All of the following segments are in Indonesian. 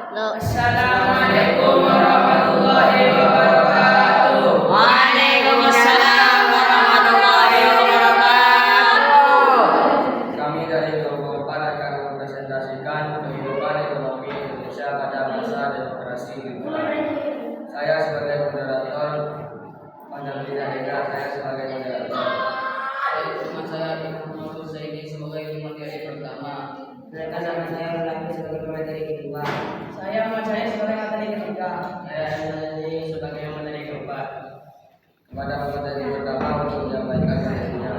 Assalamualaikum warahmatullahi wabarakatuh. Waalaikumsalam warahmatullahi wabarakatuh. Kami dari kelompok 4 akan mempresentasikan kehidupan ekonomi Indonesia pada masa demokrasi liberal. Saya sebagai moderator, saya sebagai moderator. Teman saya Muhammad Zaini sebagai materi pertama. Dan nama saya Mulaki sebagai materi kedua. Saya sebagai materi ketiga. Saya ini sebagai materi keempat. Kepada materi pertama untuk menyampaikan materinya.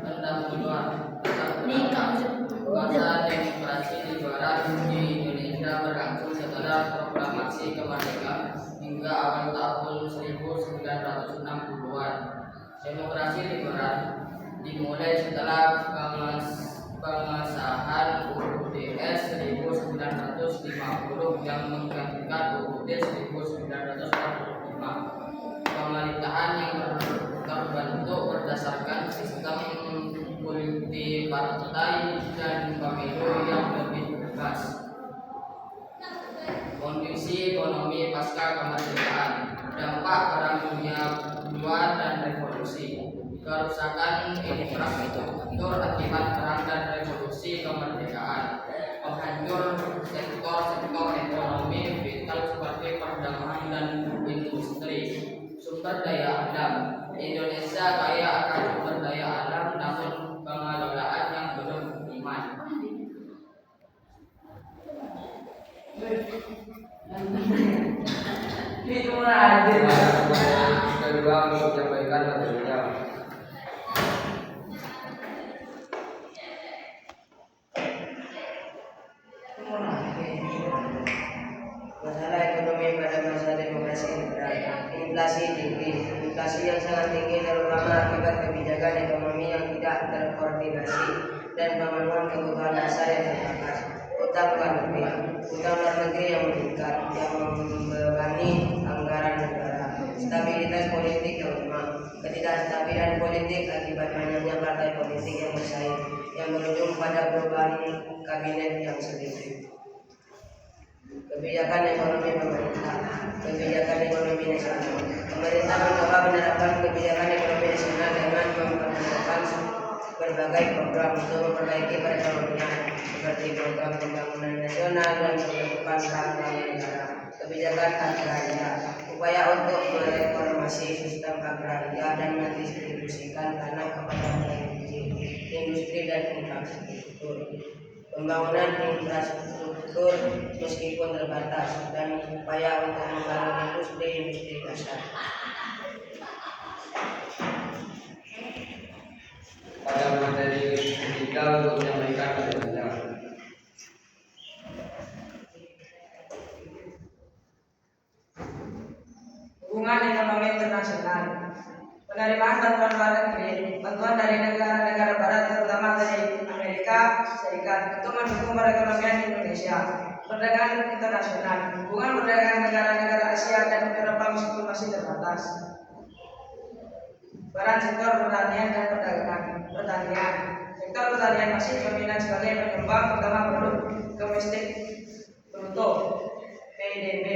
Tentang kedua, masa demokrasi liberal di Indonesia berlangsung setelah proklamasi kemerdekaan hingga awal tahun 1960-an. Demokrasi liberal dimulai setelah pengesahan UUD 1950 yang menggantikan UUD 1945. Pemerintahan yang terbentuk berdasarkan sistem multipartai dan pemilu yang lebih bebas. Kondisi ekonomi pasca kemerdekaan, dampak Perang Dunia II dan revolusi, kerusakan infrastruktur akibat perang dan revolusi kemerdekaan, penghancur sektor-sektor ekonomi vital seperti perdagangan dan industri. Sumber daya alam, Indonesia kaya akan sumber daya alam namun pengelolaan yang belum optimal. Kedua untuk menyampaikan materinya. Masalah ekonomi pada masa demokrasi liberal. Inflasi tinggi. Inflasi yang sangat tinggi terutama akibat kebijakan ekonomi yang tidak terkoordinasi dan pemenuhan kebutuhan dasar yang terbatas. Utang luar negeri yang meningkat yang membebani anggaran negara. Stabilitas politik yang lemah. Ketidakstabilan politik akibat banyaknya partai politik yang bersaing yang berujung pada perubahan kabinet yang sedikit. Kebijakan ekonomi pemerintah. Kebijakan ekonomi nasional. Pemerintah mencoba menerapkan kebijakan ekonomi nasional dengan memperkenalkan berbagai program untuk memperbaiki perekonomian seperti program pembangunan nasional dan penutupan bank negara. Kebijakan agraria. Upaya untuk mereformasi sistem agraria dan mendistribusikan tanah kepada rakyat kecil, industri dan infrastruktur. Pembangunan infrastruktur meskipun terbatas dan upaya untuk membangun industri dasar. Pada materi ketiga untuk menyampaikan materinya. Hubungan ekonomi internasional. Penerimaan bantuan luar negeri, bantuan dari negara-negara barat terutama dari Amerika Serikat untuk mendukung perekonomian Indonesia. Perdagangan internasional, hubungan perdagangan negara-negara Asia dan Eropa meskipun masih terbatas. Peran sektor pertanian dan pertanian. Sektor pertanian masih dominan sebagai penyumbang utama produk domestik bruto (PDB).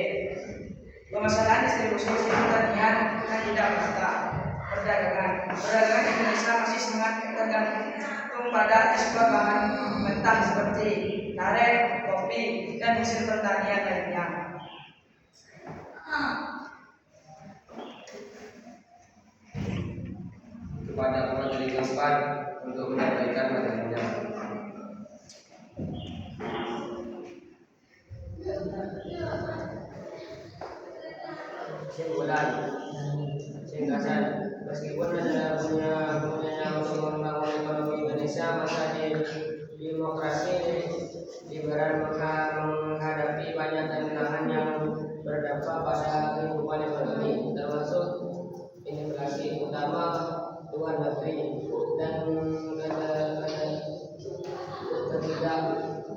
Permasalahan distribusi pertanian yang tidak merata. Perdagangan Indonesia masih sangat tergantung pada ekspor bahan mentah seperti karet, kopi, dan hasil pertanian lainnya. Kepada materi keempat untuk menyampaikan materinya. Kesimpulan, singkatan, meskipun ada punyanya untuk membangun ekonomi Indonesia masa demokrasi liberal menghadapi banyak tantangan yang berdampak pada kehidupan ekonomi, termasuk inflasi utama luar negeri dan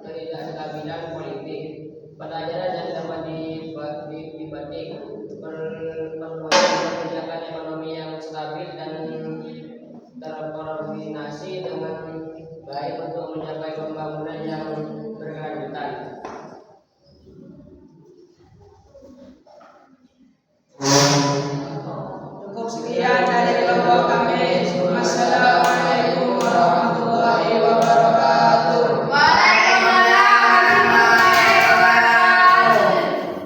ketidakstabilan politik. Pelajaran yang dapat dipetik perluasan kebijakan ekonomi yang stabil dan kami. Wassalamualaikum